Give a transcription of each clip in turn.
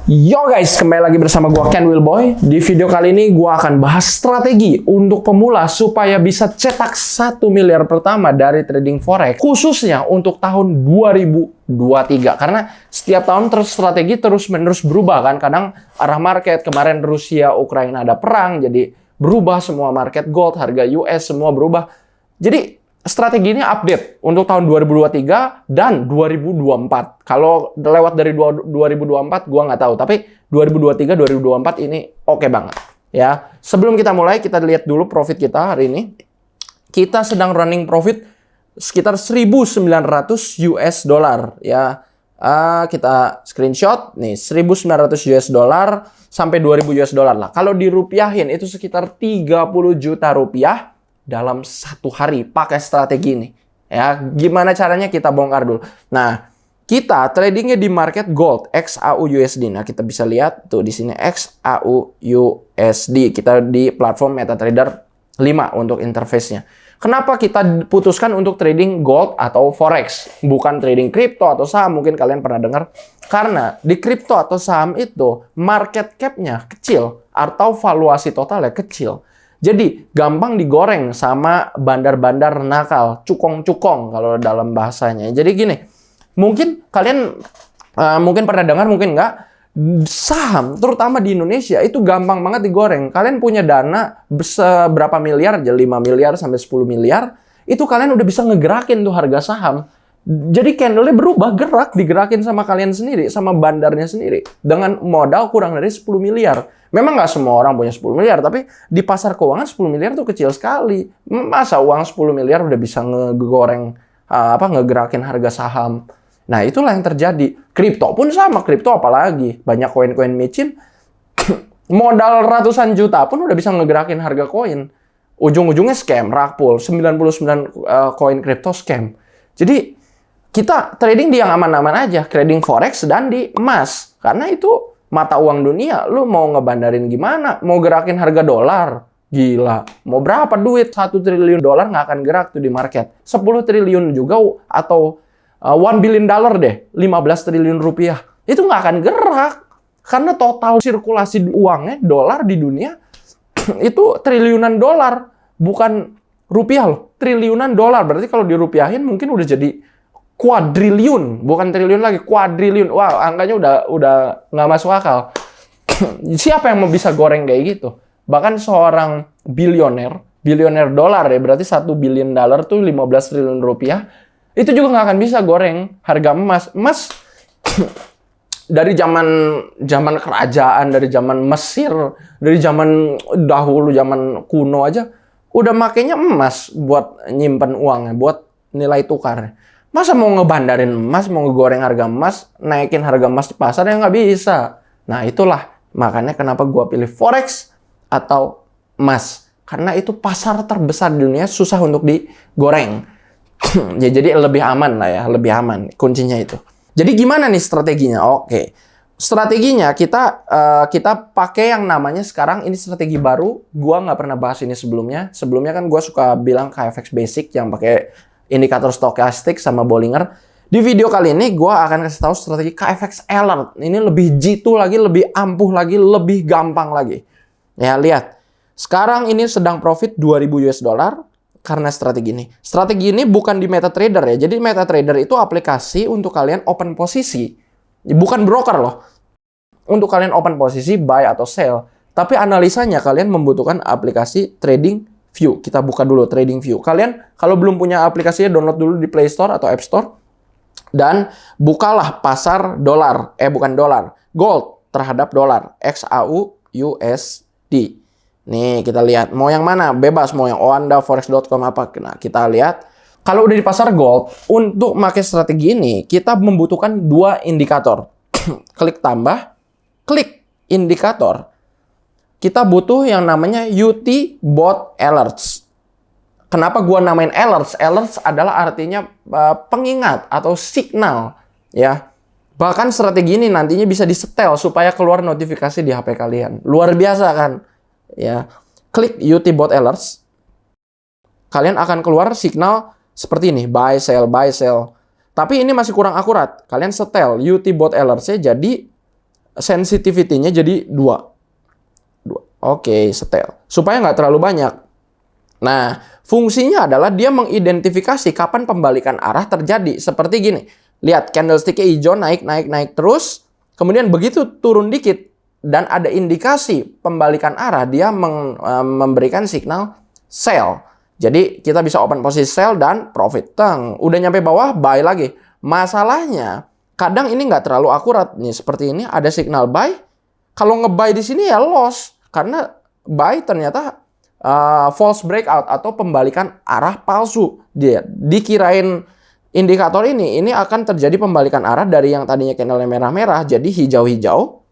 Yo guys, kembali lagi bersama gua Ken Wilboy. Di video kali ini gua akan bahas strategi untuk pemula supaya bisa cetak 1 miliar pertama dari trading forex, khususnya untuk tahun 2023. Karena setiap tahun strategi terus-menerus berubah kan. Kadang arah market, kemarin Rusia Ukraina ada perang, jadi berubah semua market gold, harga US semua berubah. Jadi strategi ini update untuk tahun 2023 dan 2024. Kalau lewat dari 2024 gua nggak tahu, tapi 2023 2024 ini oke banget ya. Sebelum kita mulai, kita lihat dulu profit kita hari ini. Kita sedang running profit sekitar 1.900 US dollar ya. Kita screenshot nih 1.900 US dollar sampai 2.000 US dollar lah. Kalau dirupiahin itu sekitar 30 juta rupiah dalam satu hari pakai strategi ini. Ya, gimana caranya kita bongkar dulu. Nah, kita tradingnya di market gold XAU/USD. Nah, kita bisa lihat tuh di sini XAU/USD. Kita di platform MetaTrader 5 untuk interface-nya. Kenapa kita putuskan untuk trading gold atau forex, bukan trading kripto atau saham? Mungkin kalian pernah dengar. Karena di kripto atau saham itu market cap-nya kecil atau valuasi totalnya kecil. Jadi gampang digoreng sama bandar-bandar nakal, cukong-cukong kalau dalam bahasanya. Jadi gini, mungkin kalian mungkin pernah dengar, mungkin nggak, saham terutama di Indonesia itu gampang banget digoreng. Kalian punya dana seberapa miliar aja, 5 miliar sampai 10 miliar, itu kalian udah bisa ngegerakin tuh harga saham. Jadi candle-nya berubah, gerak, digerakin sama kalian sendiri, sama bandarnya sendiri. Dengan modal kurang dari 10 miliar. Memang nggak semua orang punya 10 miliar, tapi di pasar keuangan 10 miliar tuh kecil sekali. Masa uang 10 miliar udah bisa ngegoreng, ngegerakin harga saham. Nah, itulah yang terjadi. Kripto pun sama, kripto apalagi. Banyak koin-koin micin, modal ratusan juta pun udah bisa ngegerakin harga koin. Ujung-ujungnya scam, rug pull, 99 koin kripto scam. Jadi, kita trading di yang aman-aman aja, trading forex dan di emas. Karena itu mata uang dunia. Lu mau ngebandarin gimana? Mau gerakin harga dolar? Gila. Mau berapa duit? 1 triliun dolar nggak akan gerak tuh di market. 10 triliun juga atau 1 billion dollar deh. 15 triliun rupiah. Itu nggak akan gerak. Karena total sirkulasi uangnya, dolar di dunia, itu triliunan dolar. Bukan rupiah loh. Triliunan dolar. Berarti kalau dirupiahin mungkin udah jadi kuadriliun, bukan triliun lagi, kuadriliun. Wow, angkanya udah nggak masuk akal. Siapa yang mau bisa goreng kayak gitu? Bahkan seorang bilioner dolar ya, berarti 1 billion dollar tuh 15 triliun rupiah, itu juga nggak akan bisa goreng harga emas. Emas dari zaman kerajaan, dari zaman Mesir, dari zaman dahulu, zaman kuno aja, udah makainya emas buat nyimpen uangnya, buat nilai tukar. Masa mau ngebandarin emas, mau ngegoreng harga emas, naikin harga emas di pasar, ya nggak bisa. Nah, itulah makanya kenapa gua pilih forex atau emas. Karena itu pasar terbesar di dunia, susah untuk digoreng. Ya, jadi lebih aman lah ya, lebih aman. Kuncinya itu. Jadi gimana nih strateginya? Oke. Strateginya kita pakai yang namanya sekarang, ini strategi baru. Gua nggak pernah bahas ini sebelumnya. Sebelumnya kan gua suka bilang KFX basic yang pakai indikator stokastik sama Bollinger. Di video kali ini gue akan kasih tahu strategi KFX Alert. Ini lebih jitu lagi, lebih ampuh lagi, lebih gampang lagi. Ya, lihat. Sekarang ini sedang profit 2.000 US dollar karena strategi ini. Strategi ini bukan di MetaTrader ya. Jadi MetaTrader itu aplikasi untuk kalian open posisi. Bukan broker loh. Untuk kalian open posisi, buy atau sell. Tapi analisanya kalian membutuhkan aplikasi Trading View. Kita buka dulu Trading View. Kalian kalau belum punya aplikasinya, download dulu di Play Store atau App Store. Dan bukalah pasar dolar. Bukan dolar. Gold terhadap dolar. XAU/USD. Nih, kita lihat. Mau yang mana? Bebas. Mau yang Oanda, Forex.com apa. Nah, kita lihat. Kalau udah di pasar gold, untuk pakai strategi ini, kita membutuhkan 2 indikator. Klik tambah. Klik indikator. Kita butuh yang namanya UT Bot Alerts. Kenapa gua namain alerts? Alerts adalah artinya pengingat atau signal, ya. Bahkan strategi ini nantinya bisa disetel supaya keluar notifikasi di HP kalian. Luar biasa kan? Ya. Klik UT Bot Alerts. Kalian akan keluar signal seperti ini, buy sell, buy sell. Tapi ini masih kurang akurat. Kalian setel UT Bot Alerts-nya jadi sensitivity-nya jadi 2. Oke, setel. Supaya nggak terlalu banyak. Nah, fungsinya adalah dia mengidentifikasi kapan pembalikan arah terjadi. Seperti gini. Lihat, candlestick-nya hijau, naik terus. Kemudian begitu turun dikit, dan ada indikasi pembalikan arah, dia memberikan signal sell. Jadi, kita bisa open posisi sell dan profit. Udah nyampe bawah, buy lagi. Masalahnya, kadang ini nggak terlalu akurat. Nih, seperti ini, ada signal buy. Kalau nge-buy di sini ya loss. Karena buy ternyata false breakout atau pembalikan arah palsu. Dia dikirain indikator ini akan terjadi pembalikan arah dari yang tadinya candle merah-merah jadi hijau-hijau.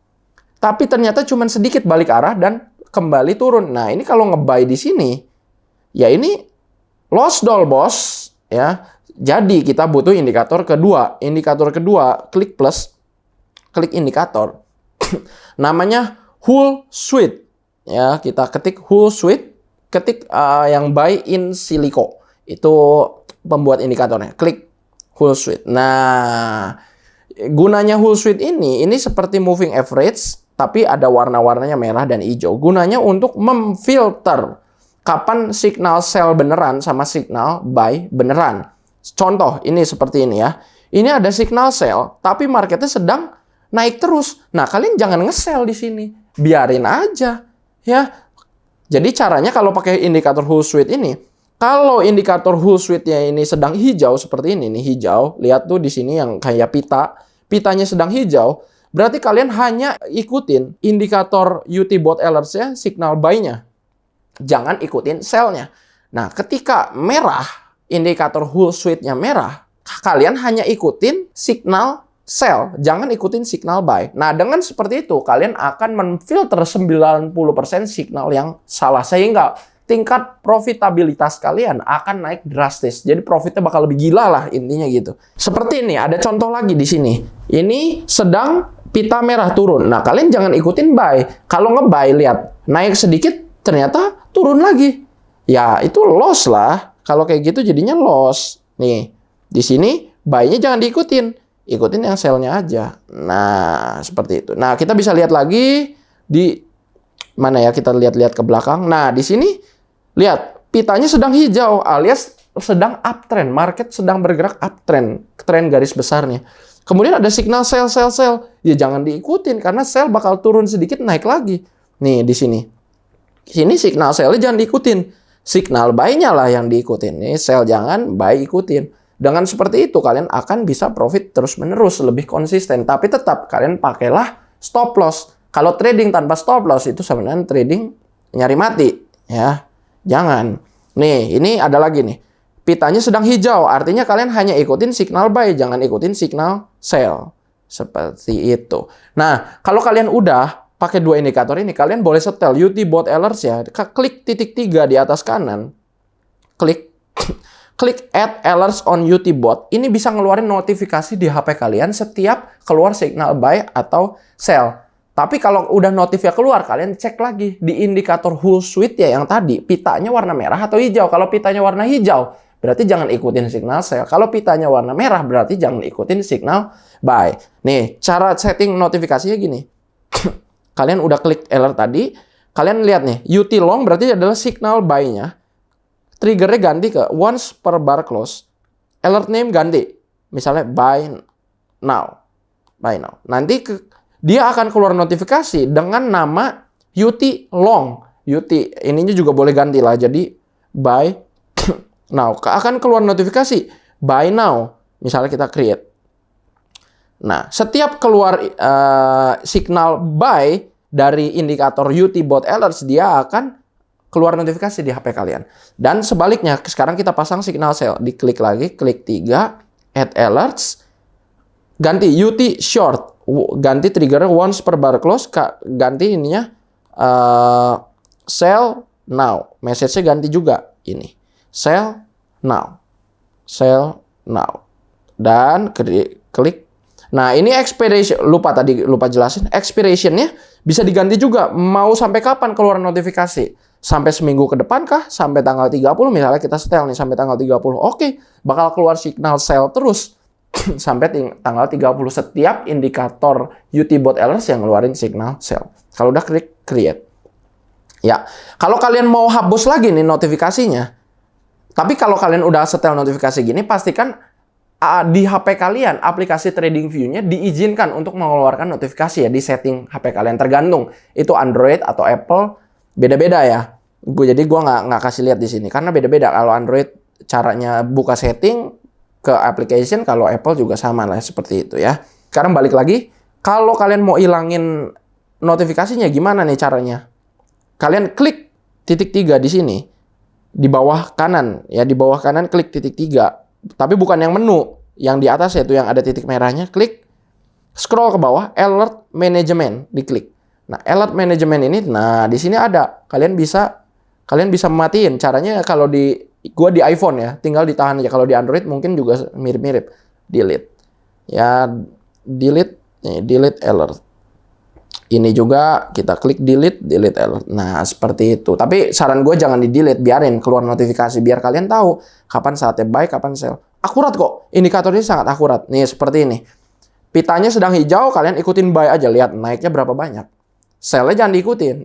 Tapi ternyata cuma sedikit balik arah dan kembali turun. Nah, ini kalau nge-buy di sini, ya ini loss doll, bos. Ya. Jadi kita butuh indikator kedua. Indikator kedua, klik plus, klik indikator. Namanya Hull Sweet. Ya, kita ketik Hull Sweet, ketik yang buy in silico. Itu pembuat indikatornya. Klik Hull Sweet. Nah, gunanya Hull Sweet ini seperti moving average, tapi ada warna-warnanya merah dan hijau. Gunanya untuk memfilter kapan signal sell beneran sama signal buy beneran. Contoh, ini seperti ini ya. Ini ada signal sell, tapi marketnya sedang naik terus. Nah, kalian jangan nge-sell di sini. Biarin aja. Ya, jadi caranya kalau pakai indikator Hull Sweet ini, kalau indikator Hull Sweet-nya ini sedang hijau seperti ini nih, hijau, lihat tuh di sini yang kayak pitanya sedang hijau, berarti kalian hanya ikutin indikator UT Bot Alerts-nya, signal buy-nya. Jangan ikutin sell-nya. Nah, ketika merah, indikator Hull Sweet-nya merah, kalian hanya ikutin signal sell, jangan ikutin signal buy. Nah, dengan seperti itu, kalian akan menfilter 90% signal yang salah. Sehingga tingkat profitabilitas kalian akan naik drastis. Jadi profitnya bakal lebih gila lah, intinya gitu. Seperti ini, ada contoh lagi di sini. Ini sedang pita merah turun. Nah, kalian jangan ikutin buy. Kalau nge-buy, lihat, naik sedikit, ternyata turun lagi. Ya, itu loss lah. Kalau kayak gitu jadinya loss. Nih, di sini buy-nya jangan diikutin. Ikutin yang sell-nya aja. Nah, seperti itu. Nah, kita bisa lihat lagi di mana ya? Kita lihat-lihat ke belakang. Nah, di sini lihat pitanya sedang hijau alias sedang uptrend. Market sedang bergerak uptrend, tren garis besarnya. Kemudian ada signal sell. Ya jangan diikutin karena sell bakal turun sedikit naik lagi. Nih di sini. Sini signal sell-nya jangan diikutin. Signal buy-nya lah yang diikutin. Nih sell jangan, buy ikutin. Dengan seperti itu, kalian akan bisa profit terus-menerus, lebih konsisten. Tapi tetap, kalian pakailah stop loss. Kalau trading tanpa stop loss, itu sebenarnya trading nyari mati. Ya, jangan. Nih, ini ada lagi nih. Pitanya sedang hijau, artinya kalian hanya ikutin signal buy, jangan ikutin signal sell. Seperti itu. Nah, kalau kalian udah pakai dua indikator ini, kalian boleh setel UT Bot Alerts ya. Klik titik 3 di atas kanan. Klik Add Alerts on UT Bot. Ini bisa ngeluarin notifikasi di HP kalian setiap keluar signal buy atau sell. Tapi kalau udah notifnya keluar, kalian cek lagi di indikator Hull Sweet ya yang tadi. Pitanya warna merah atau hijau. Kalau pitanya warna hijau, berarti jangan ikutin signal sell. Kalau pitanya warna merah, berarti jangan ikutin signal buy. Nih, cara setting notifikasinya gini. Kalian udah klik alert tadi. Kalian lihat nih, UT long berarti adalah signal buy-nya. Triggernya ganti ke once per bar close. Alert name ganti. Misalnya buy now. Buy now. Nanti dia akan keluar notifikasi dengan nama UT long. UT ininya juga boleh ganti lah. Jadi buy now. Akan keluar notifikasi buy now. Misalnya kita create. Nah, setiap keluar signal buy dari indikator UT Bot Alerts, dia akan keluar notifikasi di HP kalian. Dan sebaliknya, sekarang kita pasang signal sell. Diklik lagi, klik 3, add alerts, ganti UT short, ganti trigger once per bar close, ganti ininya sell now. Message-nya ganti juga ini. Sell now. Dan klik. Nah, ini expiration, lupa jelasin. Expiration-nya bisa diganti juga. Mau sampai kapan keluar notifikasi? Sampai seminggu ke depan kah? Sampai tanggal 30 misalnya kita setel nih sampai tanggal 30. Oke, bakal keluar signal sell terus. sampai tanggal 30 setiap indikator UT-bot alerts yang ngeluarin signal sell. Kalau udah klik create. Ya, kalau kalian mau hapus lagi nih notifikasinya, tapi kalau kalian udah setel notifikasi gini, pastikan di HP kalian, aplikasi TradingView-nya diizinkan untuk mengeluarkan notifikasi ya di setting HP kalian. Tergantung, itu Android atau Apple, beda-beda ya. Jadi gue nggak kasih lihat di sini, karena beda-beda. Kalau Android caranya buka setting ke application, kalau Apple juga sama lah, seperti itu ya. Sekarang balik lagi, kalau kalian mau ilangin notifikasinya, gimana nih caranya? Kalian klik titik 3 di sini, di bawah kanan ya, di bawah kanan klik titik 3, tapi bukan yang menu, yang di atas yaitu yang ada titik merahnya, klik, scroll ke bawah, alert management, diklik. Nah, alert management ini, nah di sini ada, kalian bisa matiin. Caranya kalau gua di iPhone ya, tinggal ditahan aja. Kalau di Android mungkin juga mirip-mirip, delete ya, delete nih, delete alert. Ini juga kita klik delete alert. Nah, seperti itu. Tapi saran gue jangan di-delete, biarin keluar notifikasi biar kalian tahu kapan saatnya buy, kapan sell. Akurat kok. Indikatornya sangat akurat. Nih, seperti ini. Pitanya sedang hijau, kalian ikutin buy aja. Lihat naiknya berapa banyak. Sell-nya jangan diikutin.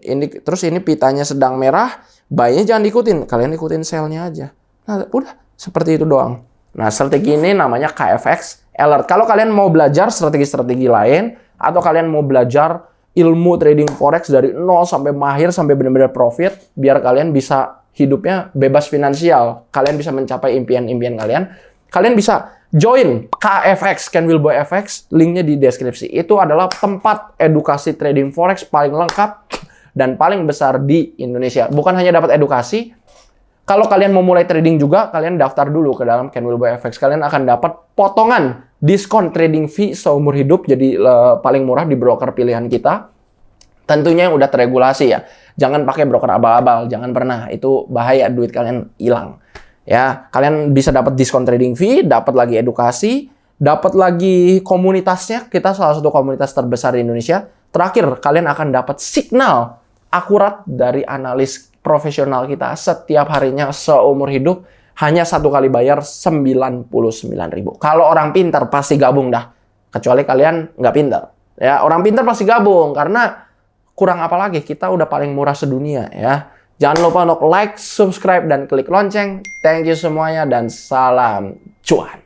Terus ini pitanya sedang merah, buy-nya jangan diikutin. Kalian ikutin sell-nya aja. Nah, udah. Seperti itu doang. Nah, strategi ini namanya KFX Alert. Kalau kalian mau belajar strategi-strategi lain, atau kalian mau belajar ilmu trading forex dari nol sampai mahir, sampai benar-benar profit, biar kalian bisa hidupnya bebas finansial, kalian bisa mencapai impian-impian kalian, kalian bisa join KFX, Ken Wilboy FX, linknya di deskripsi. Itu adalah tempat edukasi trading forex paling lengkap dan paling besar di Indonesia. Bukan hanya dapat edukasi, kalau kalian mau mulai trading juga, kalian daftar dulu ke dalam Ken Wilboy FX. Kalian akan dapat potongan diskon trading fee seumur hidup, jadi paling murah di broker pilihan kita. Tentunya yang udah teregulasi ya. Jangan pakai broker abal-abal, jangan pernah. Itu bahaya, duit kalian hilang. Ya, kalian bisa dapat diskon trading fee, dapat lagi edukasi, dapat lagi komunitasnya. Kita salah satu komunitas terbesar di Indonesia. Terakhir, kalian akan dapat signal akurat dari analis profesional kita setiap harinya seumur hidup, hanya satu kali bayar 99.000. Kalau orang pintar pasti gabung dah. Kecuali kalian nggak pintar. Ya, orang pintar pasti gabung karena kurang apa lagi, kita udah paling murah sedunia ya. Jangan lupa untuk like, subscribe, dan klik lonceng. Thank you semuanya dan salam cuan.